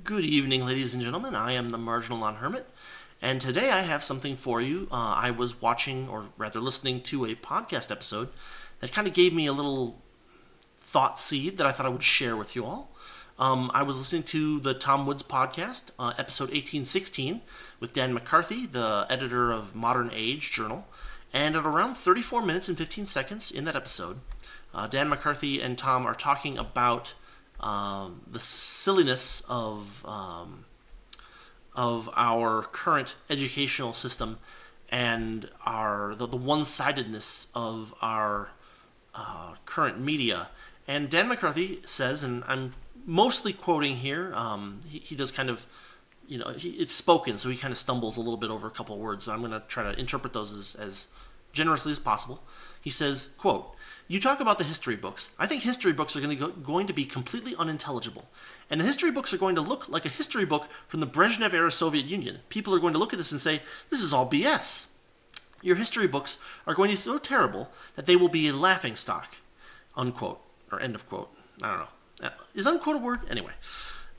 Good evening, ladies and gentlemen. I am the Marginal Non-hermit, and today I have something for you. I was watching, or rather listening to a podcast episode that kind of gave me a little thought seed that I thought I would share with you all. I was listening to the Tom Woods podcast, episode 1816, with Dan McCarthy, the editor of Modern Age Journal, and at around 34 minutes and 15 seconds in that episode, Dan McCarthy and Tom are talking about the silliness of our current educational system and the one-sidedness of our current media. And Dan McCarthy says, and I'm mostly quoting here, he does kind of, it's spoken, so he kind of stumbles a little bit over a couple of words, so I'm going to try to interpret those as generously as possible. He says, quote, "You talk about the history books. I think history books are going to be completely unintelligible. And the history books are going to look like a history book from the Brezhnev-era Soviet Union. People are going to look at this and say, this is all BS. Your history books are going to be so terrible that they will be a laughingstock." Unquote. Or end of quote. I don't know. Is unquote a word? Anyway.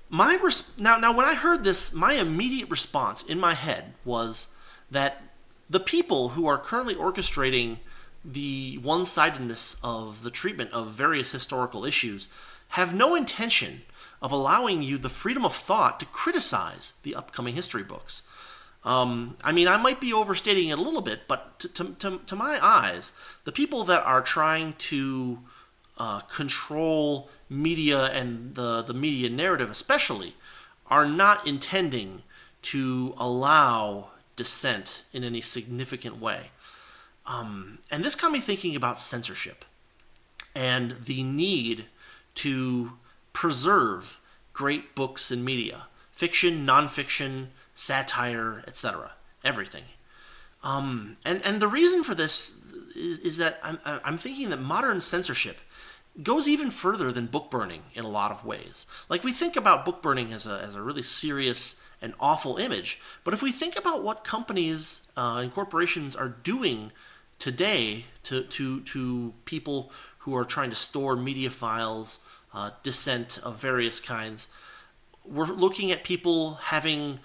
Now, when I heard this, my immediate response in my head was that the people who are currently orchestrating the one-sidedness of the treatment of various historical issues have no intention of allowing you the freedom of thought to criticize the upcoming history books. I might be overstating it a little bit, but to my eyes, the people that are trying to control media and the media narrative especially are not intending to allow dissent in any significant way. And this got me thinking about censorship and the need to preserve great books and media, fiction, nonfiction, satire, etc., everything. And the reason for this is that I'm thinking that modern censorship goes even further than book burning in a lot of ways. Like, we think about book burning as a really serious and awful image, but if we think about what companies and corporations are doing today to people who are trying to store media files, dissent of various kinds, we're looking at people having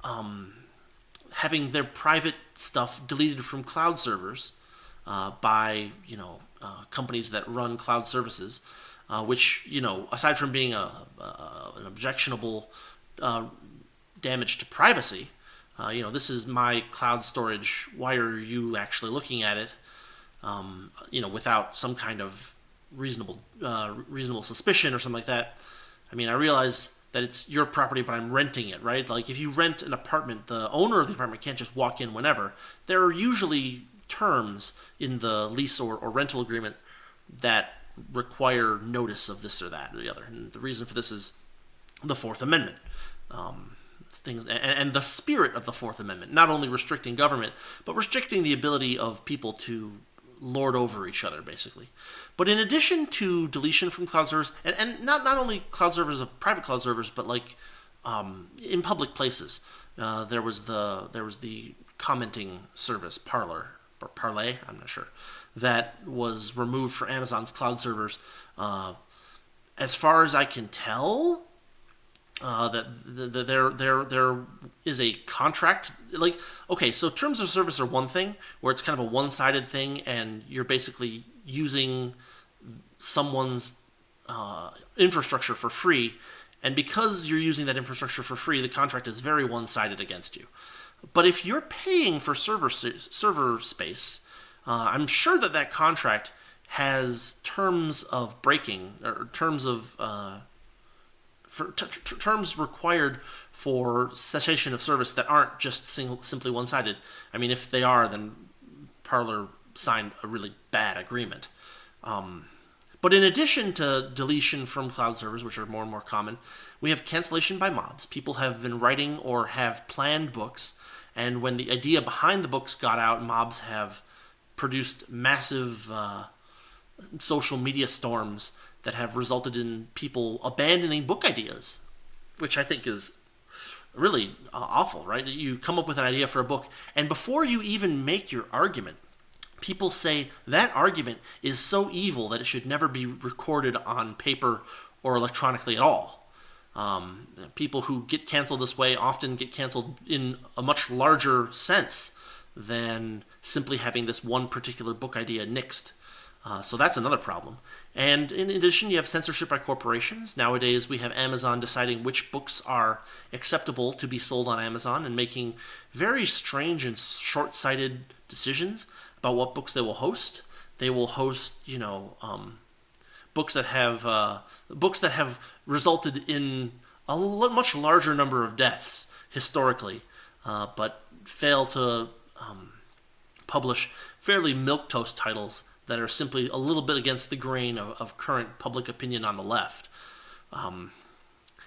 their private stuff deleted from cloud servers by companies that run cloud services, which aside from being an objectionable damage to privacy. This is my cloud storage. Why are you actually looking at it? Without some kind of reasonable suspicion or something like that. I realize that it's your property, but I'm renting it, right? Like, if you rent an apartment, the owner of the apartment can't just walk in whenever. There are usually terms in the lease or rental agreement that require notice of this or that or the other. And the reason for this is the Fourth Amendment. Things and the spirit of the Fourth Amendment, not only restricting government, but restricting the ability of people to lord over each other, basically. But in addition to deletion from cloud servers, and not only cloud servers of private cloud servers, but like in public places, there was the commenting service Parler or Parler, I'm not sure, that was removed for Amazon's cloud servers. As far as I can tell, there is a contract. Like, okay, so terms of service are one thing where it's kind of a one-sided thing, and you're basically using someone's infrastructure for free, and because you're using that infrastructure for free, the contract is very one-sided against you. But if you're paying for server space, I'm sure that contract has terms of breaking, or terms of terms required for cessation of service that aren't just simply one-sided. If they are, then Parler signed a really bad agreement. But in addition to deletion from cloud servers, which are more and more common, we have cancellation by mobs. People have been writing or have planned books, and when the idea behind the books got out, mobs have produced massive social media storms that have resulted in people abandoning book ideas, which I think is really awful, right? You come up with an idea for a book, and before you even make your argument, people say that argument is so evil that it should never be recorded on paper or electronically at all. People who get canceled this way often get canceled in a much larger sense than simply having this one particular book idea nixed. So that's another problem. And in addition, you have censorship by corporations. Nowadays, we have Amazon deciding which books are acceptable to be sold on Amazon and making very strange and short-sighted decisions about what books they will host. They will host, books that have resulted in a much larger number of deaths historically, but fail to publish fairly milquetoast titles that are simply a little bit against the grain of current public opinion on the left. And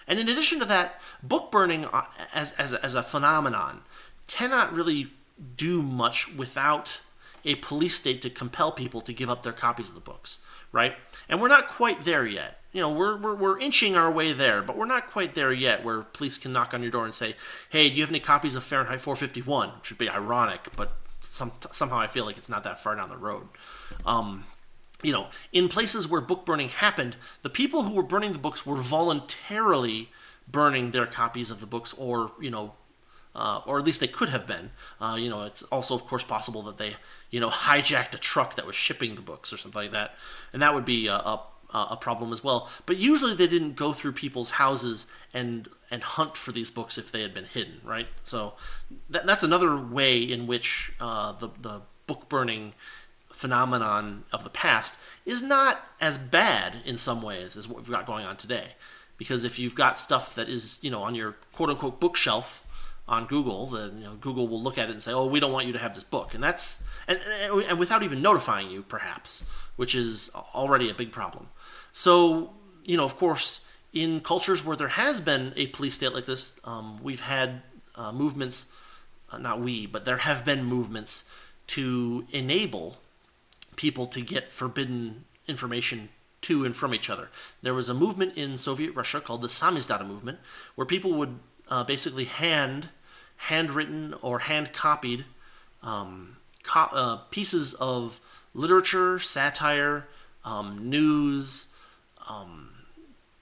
in addition to that, book burning as a phenomenon cannot really do much without a police state to compel people to give up their copies of the books, right? And we're not quite there yet. We're inching our way there, but we're not quite there yet where police can knock on your door and say, hey, do you have any copies of Fahrenheit 451? Which would be ironic, but somehow I feel like it's not that far down the road. In places where book burning happened, the people who were burning the books were voluntarily burning their copies of the books, or at least they could have been. It's also, of course, possible that they, hijacked a truck that was shipping the books or something like that, and that would be a problem as well. But usually they didn't go through people's houses and hunt for these books if they had been hidden, right? So that's another way in which the book burning phenomenon of the past is not as bad in some ways as what we've got going on today. Because if you've got stuff that is, on your quote-unquote bookshelf on Google, then Google will look at it and say, oh, we don't want you to have this book. And that's and without even notifying you, perhaps, which is already a big problem. So, of course, in cultures where there has been a police state like this, we've had movements, but there have been movements to enable people to get forbidden information to and from each other. There was a movement in Soviet Russia called the Samizdat movement, where people would basically handwritten or hand-copied pieces of literature, satire, news,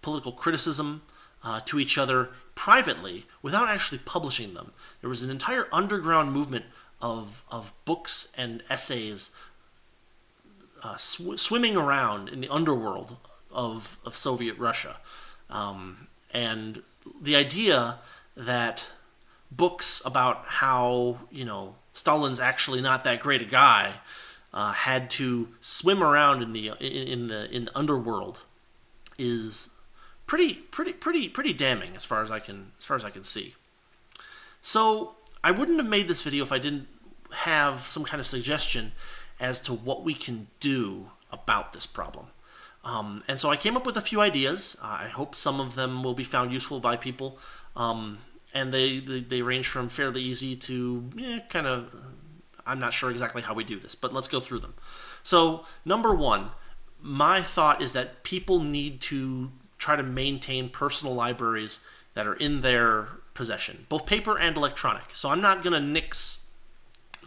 political criticism to each other privately without actually publishing them. There was an entire underground movement of books and essays swimming around in the underworld of Soviet Russia. And the idea that books about how, Stalin's actually not that great a guy had to swim around in the underworld is pretty damning as far as I can see. So I wouldn't have made this video if I didn't have some kind of suggestion as to what we can do about this problem. And so I came up with a few ideas. I hope some of them will be found useful by people. And they range from fairly easy to kind of, I'm not sure exactly how we do this, but let's go through them. So number one, my thought is that people need to try to maintain personal libraries that are in their possession, both paper and electronic. So I'm not going to nix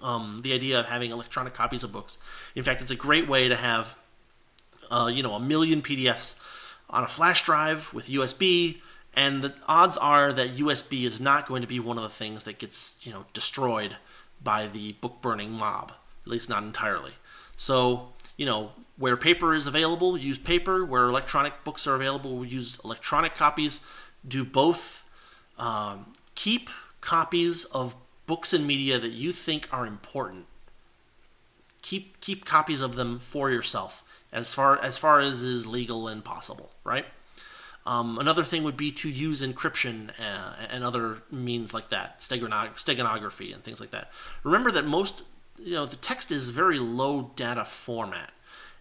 the idea of having electronic copies of books. In fact, it's a great way to have, a million PDFs on a flash drive with USB, and the odds are that USB is not going to be one of the things that gets, destroyed by the book burning mob, at least not entirely. So, where paper is available, use paper. Where electronic books are available, we use electronic copies. Do both. Keep copies of books and media that you think are important. Keep copies of them for yourself, as far as is legal and possible, right? Another thing would be to use encryption and other means like that, steganography and things like that. Remember that most, the text is very low data format.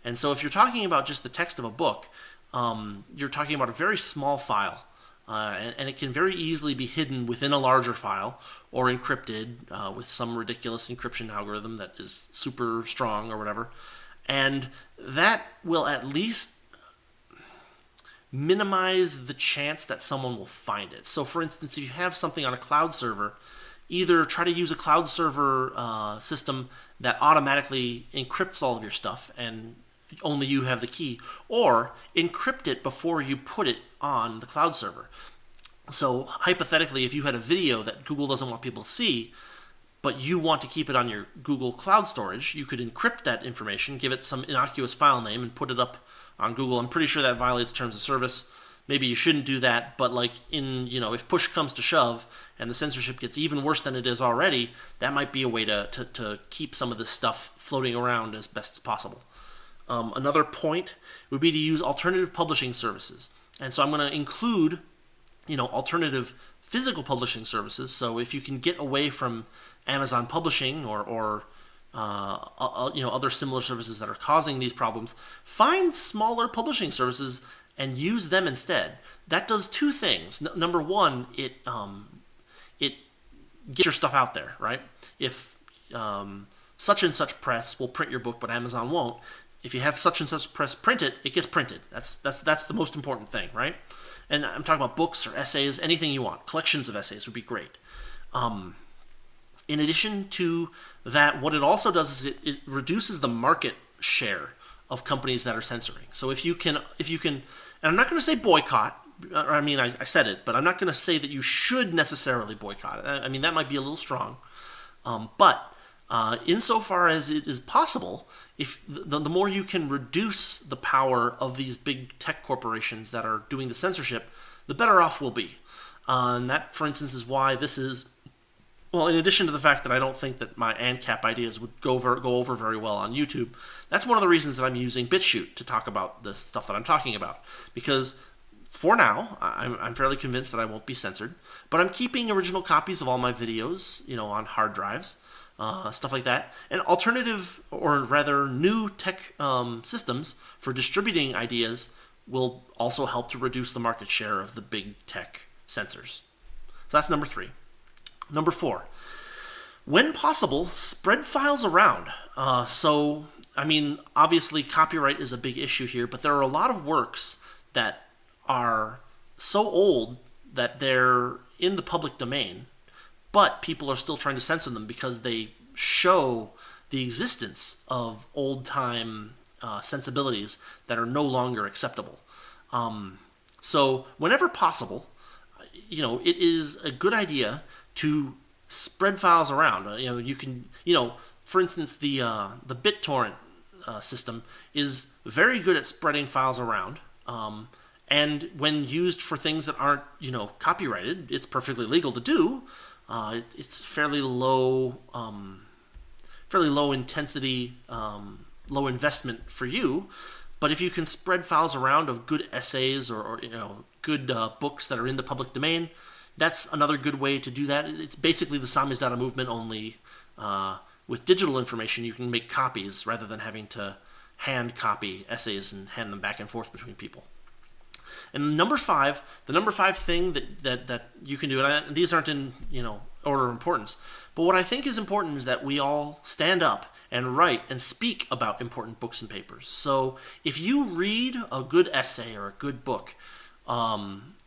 And so if you're talking about just the text of a book, you're talking about a very small file. And it can very easily be hidden within a larger file or encrypted with some ridiculous encryption algorithm that is super strong or whatever. And that will at least minimize the chance that someone will find it. So for instance, if you have something on a cloud server, either try to use a cloud server system that automatically encrypts all of your stuff and only you have the key, or encrypt it before you put it on the cloud server. So hypothetically, if you had a video that Google doesn't want people to see, but you want to keep it on your Google Cloud storage, you could encrypt that information, give it some innocuous file name, and put it up on Google. I'm pretty sure that violates terms of service. Maybe you shouldn't do that, but like if push comes to shove and the censorship gets even worse than it is already, that might be a way to keep some of this stuff floating around as best as possible. Another point would be to use alternative publishing services. And so I'm going to include, alternative physical publishing services. So if you can get away from Amazon Publishing or other similar services that are causing these problems, find smaller publishing services and use them instead. That does two things. Number one, it gets your stuff out there, right? If such and such press will print your book, but Amazon won't, if you have such and such press print it, it gets printed. That's the most important thing, right? And I'm talking about books or essays, anything you want. Collections of essays would be great. In addition to that, what it also does is it reduces the market share of companies that are censoring. So if you can, and I'm not going to say boycott. I said it, but I'm not going to say that you should necessarily boycott it. That might be a little strong. But insofar as it is possible, if the more you can reduce the power of these big tech corporations that are doing the censorship, the better off we'll be. And that, for instance, is why this is, well, in addition to the fact that I don't think that my ANCAP ideas would go over very well on YouTube, that's one of the reasons that I'm using BitChute to talk about the stuff that I'm talking about. Because for now, I'm fairly convinced that I won't be censored, but I'm keeping original copies of all my videos, on hard drives, stuff like that. And alternative, or rather new tech systems for distributing ideas will also help to reduce the market share of the big tech censors. So that's number 3. Number 4, when possible, spread files around. Obviously copyright is a big issue here, but there are a lot of works that are so old that they're in the public domain, but people are still trying to censor them because they show the existence of old-time sensibilities that are no longer acceptable. So whenever possible, it is a good idea to spread files around. You can, for instance, the BitTorrent system is very good at spreading files around. And when used for things that aren't, copyrighted, it's perfectly legal to do. It's fairly low intensity, low investment for you. But if you can spread files around of good essays or good books that are in the public domain, that's another good way to do that. It's basically the Samizdat movement, only with digital information you can make copies rather than having to hand copy essays and hand them back and forth between people. And the number five thing that you can do, and these aren't in order of importance, but what I think is important is that we all stand up and write and speak about important books and papers. So if you read a good essay or a good book,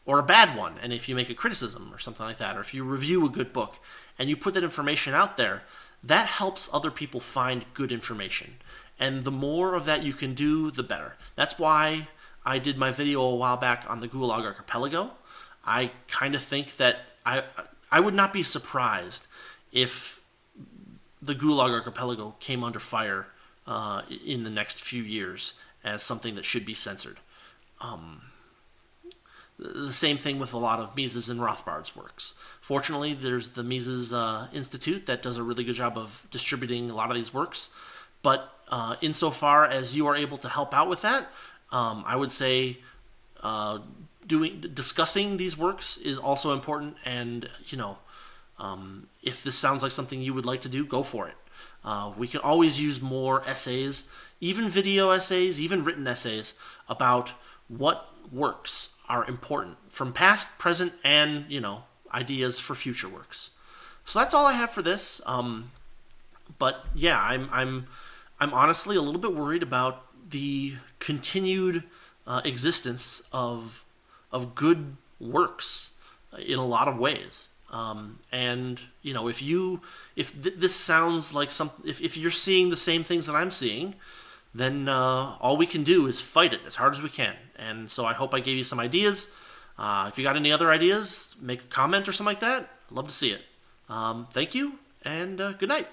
or a bad one, and if you make a criticism or something like that, or if you review a good book and you put that information out there, that helps other people find good information. And the more of that you can do, the better. That's why I did my video a while back on the Gulag Archipelago. I kind of think that I would not be surprised if the Gulag Archipelago came under fire in the next few years as something that should be censored. The same thing with a lot of Mises and Rothbard's works. Fortunately, there's the Mises Institute that does a really good job of distributing a lot of these works. But insofar as you are able to help out with that, I would say discussing these works is also important. And if this sounds like something you would like to do, go for it. We can always use more essays, even video essays, even written essays about what works are important from past, present, and ideas for future works. So that's all I have for this. But yeah, I'm honestly a little bit worried about the continued existence of good works in a lot of ways. And if this sounds like if you're seeing the same things that I'm seeing, then all we can do is fight it as hard as we can. And so I hope I gave you some ideas. If you got any other ideas, make a comment or something like that. I'd love to see it. Thank you, and good night.